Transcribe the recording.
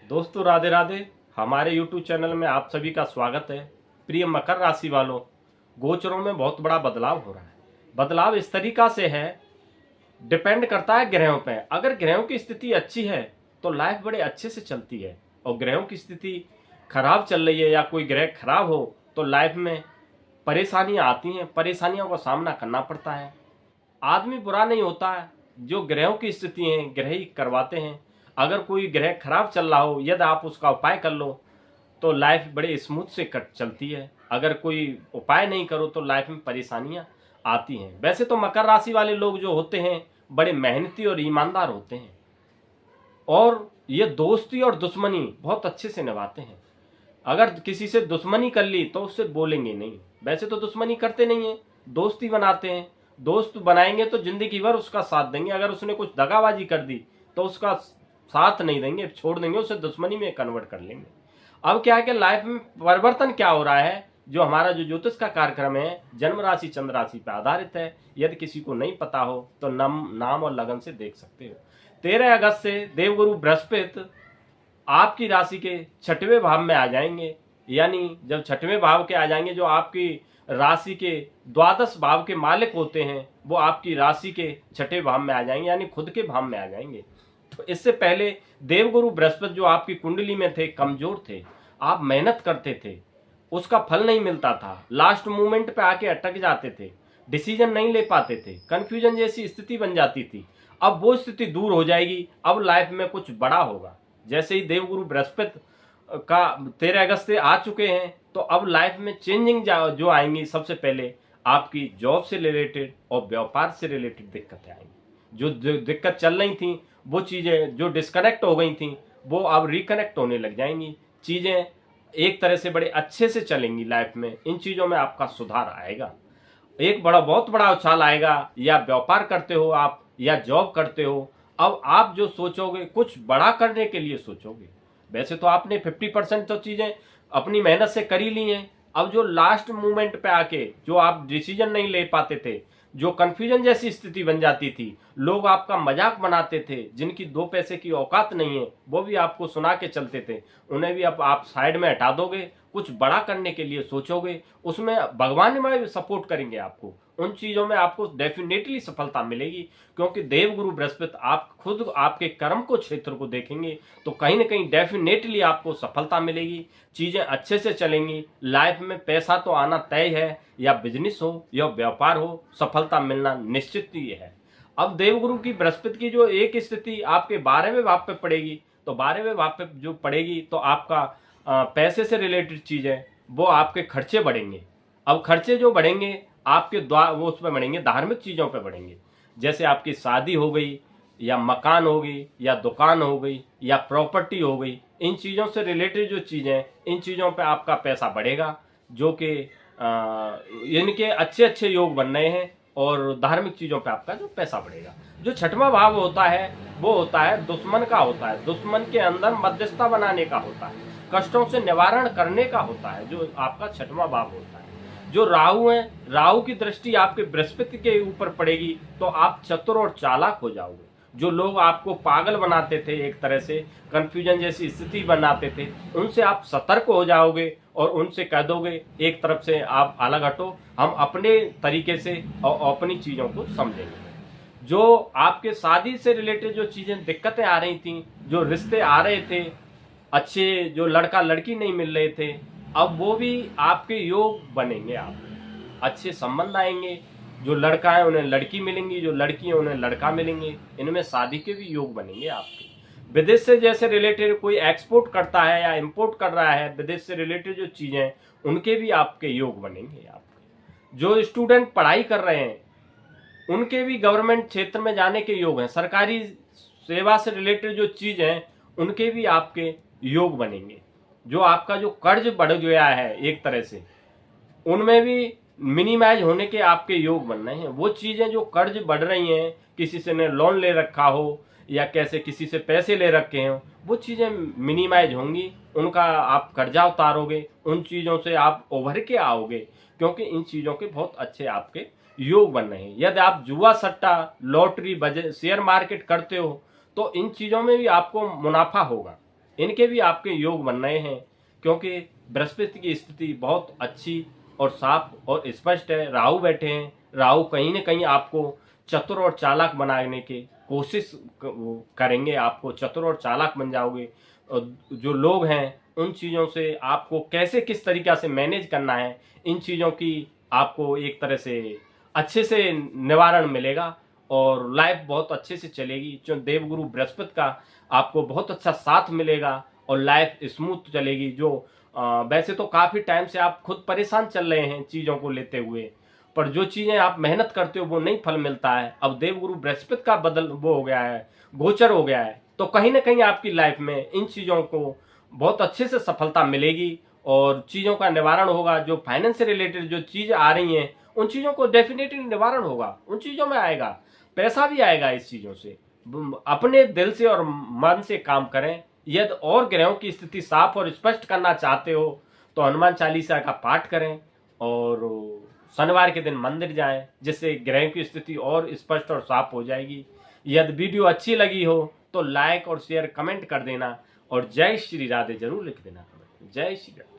दोस्तों राधे राधे। हमारे YouTube channel में आप सभी का स्वागत है। प्रिय मकर राशि वालों, गोचरों में बहुत बड़ा बदलाव हो रहा है। बदलाव इस तरीका से है, डिपेंड करता है ग्रहों पे। अगर ग्रहों की स्थिति अच्छी है तो लाइफ बड़े अच्छे से चलती है, और ग्रहों की स्थिति खराब चल रही है या कोई ग्रह खराब हो तो लाइफ में परेशानियां आती हैं, परेशानियों का सामना करना पड़ता है। आदमी बुरा नहीं होता है, जो ग्रहों की स्थिति है ग्रह ही करवाते हैं। अगर कोई ग्रह खराब चल रहा हो, यदि आप उसका उपाय कर लो तो लाइफ बड़े स्मूथ से कट चलती है। अगर कोई उपाय नहीं करो तो लाइफ में परेशानियां आती हैं। वैसे तो मकर राशि वाले लोग जो होते हैं बड़े मेहनती और ईमानदार होते हैं, और ये दोस्ती और दुश्मनी बहुत अच्छे से निभाते हैं। अगर किसी से दुश्मनी कर ली तो उससे बोलेंगे नहीं। वैसे तो दुश्मनी करते नहीं है, दोस्ती बनाते हैं। दोस्त बनाएंगे तो जिंदगी भर उसका साथ देंगे। अगर उसने कुछ दगाबाजी कर दी तो उसका साथ नहीं देंगे, छोड़ देंगे, उसे दुश्मनी में कन्वर्ट कर लेंगे। अब क्या है कि लाइफ में परिवर्तन क्या हो रहा है, जो हमारा जो ज्योतिष का कार्यक्रम है जन्म राशि चंद्र राशि पर आधारित है। यदि किसी को नहीं पता हो तो नाम और लगन से देख सकते हो। 13 अगस्त से देवगुरु बृहस्पति आपकी राशि के छठवें भाव में आ जाएंगे। यानी जब छठवें भाव के आ जाएंगे, जो आपकी राशि के द्वादश भाव के मालिक होते हैं वो आपकी राशि के छठे भाव में आ जाएंगे, यानी खुद के भाव में आ जाएंगे। तो इससे पहले देवगुरु बृहस्पति जो आपकी कुंडली में थे, कमजोर थे, आप मेहनत करते थे, उसका फल नहीं मिलता था, लास्ट मोमेंट पे आके अटक जाते थे, डिसीजन नहीं ले पाते थे, कंफ्यूजन जैसी स्थिति बन जाती थी। अब वो स्थिति दूर हो जाएगी। अब लाइफ में कुछ बड़ा होगा। जैसे ही देवगुरु बृहस्पति का 13 अगस्त से आ चुके हैं तो अब लाइफ में चेंजिंग जो आएंगी, सबसे पहले आपकी जॉब से रिलेटेड और व्यापार से रिलेटेड दिक्कतें आएंगी। जो दिक्कत चल रही थी, वो चीज़ें जो डिस्कनेक्ट हो गई थी वो अब रिकनेक्ट होने लग जाएंगी। चीज़ें एक तरह से बड़े अच्छे से चलेंगी। लाइफ में इन चीज़ों में आपका सुधार आएगा, एक बहुत बड़ा उछाल आएगा। या व्यापार करते हो आप या जॉब करते हो, अब आप जो सोचोगे कुछ बड़ा करने के लिए सोचोगे। वैसे तो आपने 50% तो चीजें अपनी मेहनत से कर ही ली हैं। अब जो लास्ट मोमेंट पे आके जो आप डिसीजन नहीं ले पाते थे, जो कंफ्यूजन जैसी स्थिति बन जाती थी, लोग आपका मजाक बनाते थे, जिनकी 2 पैसे की औकात नहीं है वो भी आपको सुना के चलते थे, उन्हें भी अब आप साइड में हटा दोगे, कुछ बड़ा करने के लिए सोचोगे। उसमें भगवान में भी सपोर्ट करेंगे आपको। उन चीजों में आपको डेफिनेटली सफलता मिलेगी, क्योंकि देवगुरु बृहस्पति आप खुद आपके कर्म को क्षेत्र को देखेंगे तो कहीं ना कहीं डेफिनेटली आपको सफलता मिलेगी। चीजें अच्छे से चलेंगी। लाइफ में पैसा तो आना तय है, या बिजनेस हो या व्यापार हो, सफलता मिलना निश्चित ही है। अब देवगुरु की बृहस्पति की जो एक स्थिति आपके 12वें भाव पे पड़ेगी, तो 12वें भाव पे जो पड़ेगी तो आपका पैसे से रिलेटेड चीजें, वो आपके खर्चे बढ़ेंगे। अब खर्चे जो बढ़ेंगे आपके वो उस पर बढ़ेंगे, धार्मिक चीजों पे बढ़ेंगे। जैसे आपकी शादी हो गई, या मकान हो गई, या दुकान हो गई, या प्रॉपर्टी हो गई, इन चीजों से रिलेटेड जो चीजें, इन चीजों पे आपका पैसा बढ़ेगा, जो कि इनके अच्छे अच्छे योग बन रहे हैं। और धार्मिक चीजों पे आपका जो पैसा बढ़ेगा। जो छठवां भाव होता है वो होता है दुश्मन का होता है, दुश्मन के अंदर मध्यस्थता बनाने का होता है, कष्टों से निवारण करने का होता है, जो आपका छठवां भाव होता है। जो राहु है, राहु की दृष्टि आपके बृहस्पति के ऊपर पड़ेगी तो आप चतुर और चालाक हो जाओगे। जो लोग आपको पागल बनाते थे, एक तरह से कंफ्यूजन जैसी स्थिति बनाते थे, उनसे आप सतर्क हो जाओगे और उनसे कह दोगे एक तरफ से आप अलग हटो, हम अपने तरीके से और अपनी चीजों को समझेंगे। जो आपके शादी से रिलेटेड जो चीजें दिक्कतें आ रही थी, जो रिश्ते आ रहे थे अच्छे, जो लड़का लड़की नहीं मिल रहे थे, अब वो भी आपके योग बनेंगे। आप अच्छे संबंध आएंगे। जो लड़का है उन्हें लड़की मिलेंगी, जो लड़की है उन्हें लड़का मिलेंगे। इनमें शादी के भी योग बनेंगे आपके। विदेश से जैसे रिलेटेड कोई एक्सपोर्ट करता है या इंपोर्ट कर रहा है, विदेश से रिलेटेड जो चीजें, उनके भी आपके योग बनेंगे। आपके जो स्टूडेंट पढ़ाई कर रहे हैं उनके भी गवर्नमेंट क्षेत्र में जाने के योग हैं। सरकारी सेवा से रिलेटेड जो चीज हैं उनके भी आपके योग बनेंगे। जो आपका जो कर्ज बढ़ गया है एक तरह से, उनमें भी मिनिमाइज होने के आपके योग बन रहे हैं। वो चीजें जो कर्ज बढ़ रही हैं, किसी से ने लोन ले रखा हो या कैसे किसी से पैसे ले रखे हो, वो चीजें मिनिमाइज होंगी। उनका आप कर्जा उतारोगे, उन चीजों से आप उभर के आओगे, क्योंकि इन चीजों के बहुत अच्छे आपके योग बन रहे हैं। यदि आप जुआ सट्टा लॉटरी शेयर मार्केट करते हो तो इन चीजों में भी आपको मुनाफा होगा। इनके भी आपके योग बन रहे हैं, क्योंकि बृहस्पति की स्थिति बहुत अच्छी और साफ और स्पष्ट है। राहु बैठे हैं, राहु कहीं न कहीं आपको चतुर और चालाक बनाने की कोशिश करेंगे, आपको चतुर और चालाक बन जाओगे। और जो लोग हैं उन चीज़ों से आपको कैसे किस तरीक़ा से मैनेज करना है, इन चीज़ों की आपको एक तरह से अच्छे से निवारण मिलेगा और लाइफ बहुत अच्छे से चलेगी। जो देवगुरु बृहस्पति का आपको बहुत अच्छा साथ मिलेगा और लाइफ स्मूथ चलेगी। जो वैसे तो काफ़ी टाइम से आप खुद परेशान चल रहे हैं चीज़ों को लेते हुए, पर जो चीज़ें आप मेहनत करते हो वो नहीं फल मिलता है। अब देवगुरु बृहस्पति का बदल वो हो गया है, गोचर हो गया है, तो कहीं ना कहीं आपकी लाइफ में इन चीज़ों को बहुत अच्छे से सफलता मिलेगी और चीज़ों का निवारण होगा। जो फाइनेंस से रिलेटेड जो चीज़ आ रही हैं उन चीज़ों को डेफिनेटली निवारण होगा, उन चीज़ों में आएगा, पैसा भी आएगा इस चीज़ों से। अपने दिल से और मन से काम करें। यदि और ग्रहों की स्थिति साफ और स्पष्ट करना चाहते हो तो हनुमान चालीसा का पाठ करें और शनिवार के दिन मंदिर जाएं, जिससे ग्रहों की स्थिति और स्पष्ट और साफ हो जाएगी। यदि वीडियो अच्छी लगी हो तो लाइक और शेयर कमेंट कर देना और जय श्री राधे जरूर लिख देना। जय श्री राधे।